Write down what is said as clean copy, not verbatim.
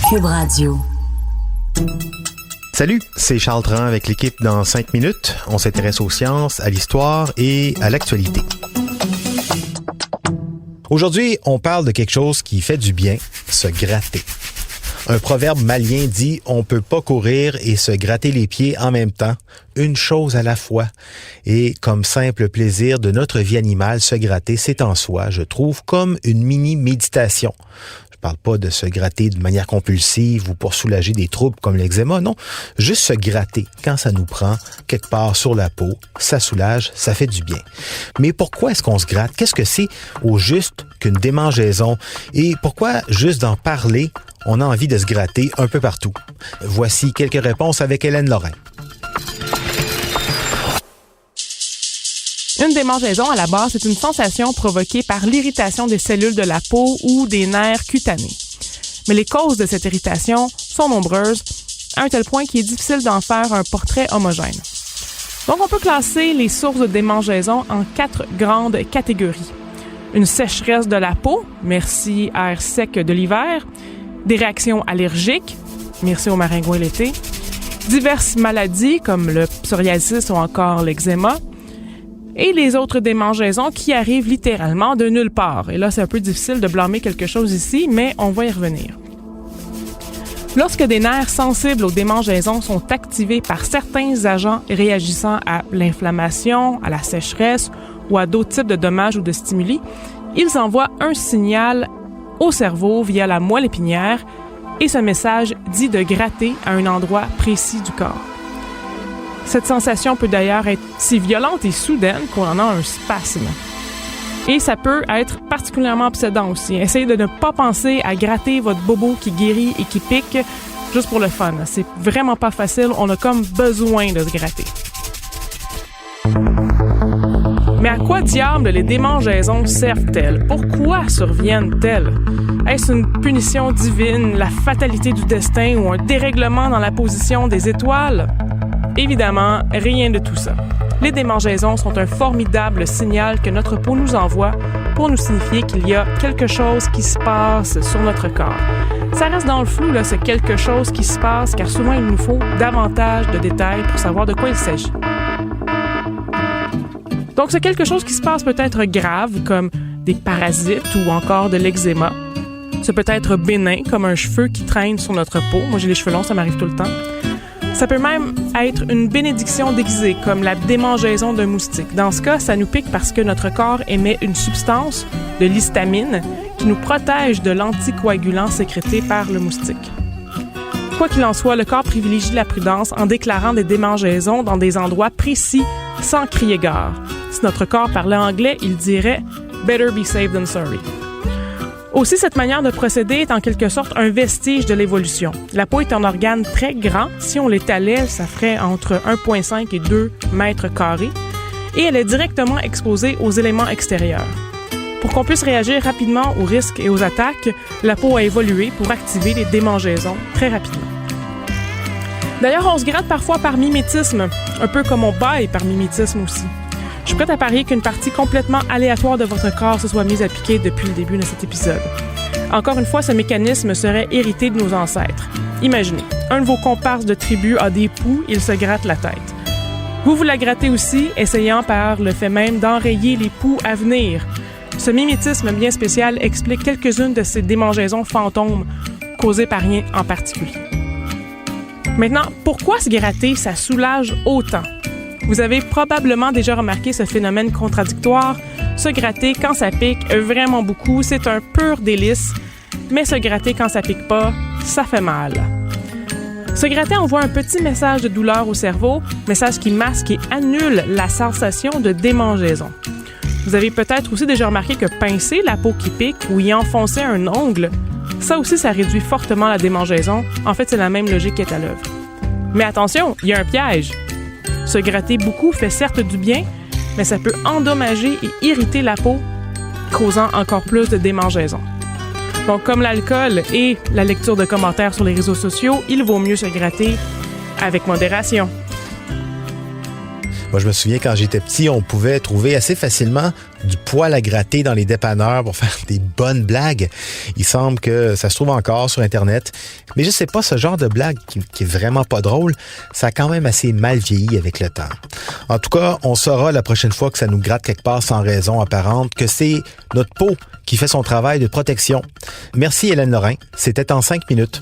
Cube Radio. Salut, c'est Charles Tran avec l'équipe dans 5 minutes. On s'intéresse aux sciences, à l'histoire et à l'actualité. Aujourd'hui, on parle de quelque chose qui fait du bien, se gratter. Un proverbe malien dit « On peut pas courir et se gratter les pieds en même temps, une chose à la fois ». Et comme simple plaisir de notre vie animale, se gratter, c'est en soi, je trouve, comme une mini-méditation. Je parle pas de se gratter de manière compulsive ou pour soulager des troubles comme l'eczéma, non. Juste se gratter quand ça nous prend quelque part sur la peau, ça soulage, ça fait du bien. Mais pourquoi est-ce qu'on se gratte? Qu'est-ce que c'est au juste qu'une démangeaison? Et pourquoi juste d'en parler, on a envie de se gratter un peu partout? Voici quelques réponses avec Hélène Lorrain. Une démangeaison, à la base, c'est une sensation provoquée par l'irritation des cellules de la peau ou des nerfs cutanés. Mais les causes de cette irritation sont nombreuses, à un tel point qu'il est difficile d'en faire un portrait homogène. Donc, on peut classer les sources de démangeaison en 4 grandes catégories. Une sécheresse de la peau, merci air sec de l'hiver, des réactions allergiques, merci au maringouin l'été, diverses maladies comme le psoriasis ou encore l'eczéma, et les autres démangeaisons qui arrivent littéralement de nulle part. Et là, c'est un peu difficile de blâmer quelque chose ici, mais on va y revenir. Lorsque des nerfs sensibles aux démangeaisons sont activés par certains agents réagissant à l'inflammation, à la sécheresse ou à d'autres types de dommages ou de stimuli, ils envoient un signal au cerveau via la moelle épinière et ce message dit de gratter à un endroit précis du corps. Cette sensation peut d'ailleurs être si violente et soudaine qu'on en a un spasme. Et ça peut être particulièrement obsédant aussi. Essayez de ne pas penser à gratter votre bobo qui guérit et qui pique juste pour le fun. C'est vraiment pas facile. On a comme besoin de se gratter. Mais à quoi diable les démangeaisons servent-elles? Pourquoi surviennent-elles? Est-ce une punition divine, la fatalité du destin ou un dérèglement dans la position des étoiles? Évidemment, rien de tout ça. Les démangeaisons sont un formidable signal que notre peau nous envoie pour nous signifier qu'il y a quelque chose qui se passe sur notre corps. Ça reste dans le flou, là, ce quelque chose qui se passe, car souvent il nous faut davantage de détails pour savoir de quoi il s'agit. Donc, ce quelque chose qui se passe peut être grave, comme des parasites ou encore de l'eczéma. Ça peut être bénin, comme un cheveu qui traîne sur notre peau. Moi, j'ai les cheveux longs, ça m'arrive tout le temps. Ça peut même être une bénédiction déguisée, comme la démangeaison d'un moustique. Dans ce cas, ça nous pique parce que notre corps émet une substance, de l'histamine, qui nous protège de l'anticoagulant sécrété par le moustique. Quoi qu'il en soit, le corps privilégie la prudence en déclarant des démangeaisons dans des endroits précis, sans crier gare. Si notre corps parlait anglais, il dirait « better be safe than sorry ». Aussi, cette manière de procéder est en quelque sorte un vestige de l'évolution. La peau est un organe très grand. Si on l'étalait, ça ferait entre 1,5 et 2 mètres carrés. Et elle est directement exposée aux éléments extérieurs. Pour qu'on puisse réagir rapidement aux risques et aux attaques, la peau a évolué pour activer les démangeaisons très rapidement. D'ailleurs, on se gratte parfois par mimétisme, un peu comme on baille par mimétisme aussi. Je suis prête à parier qu'une partie complètement aléatoire de votre corps se soit mise à piquer depuis le début de cet épisode. Encore une fois, ce mécanisme serait hérité de nos ancêtres. Imaginez, un de vos comparses de tribu a des poux, il se gratte la tête. Vous la grattez aussi, essayant par le fait même d'enrayer les poux à venir. Ce mimétisme bien spécial explique quelques-unes de ces démangeaisons fantômes causées par rien en particulier. Maintenant, pourquoi se gratter, ça soulage autant? Vous avez probablement déjà remarqué ce phénomène contradictoire. Se gratter quand ça pique vraiment beaucoup, c'est un pur délice. Mais se gratter quand ça pique pas, ça fait mal. Se gratter envoie un petit message de douleur au cerveau, message qui masque et annule la sensation de démangeaison. Vous avez peut-être aussi déjà remarqué que pincer la peau qui pique ou y enfoncer un ongle, ça aussi, ça réduit fortement la démangeaison. En fait, c'est la même logique qui est à l'œuvre. Mais attention, il y a un piège. Se gratter beaucoup fait certes du bien, mais ça peut endommager et irriter la peau, causant encore plus de démangeaison. Donc, comme l'alcool et la lecture de commentaires sur les réseaux sociaux, il vaut mieux se gratter avec modération. Moi, je me souviens, quand j'étais petit, on pouvait trouver assez facilement du poil à gratter dans les dépanneurs pour faire des bonnes blagues. Il semble que ça se trouve encore sur Internet. Mais je sais pas, ce genre de blague qui est vraiment pas drôle, ça a quand même assez mal vieilli avec le temps. En tout cas, on saura la prochaine fois que ça nous gratte quelque part sans raison apparente que c'est notre peau qui fait son travail de protection. Merci Hélène Lorrain. C'était en 5 minutes.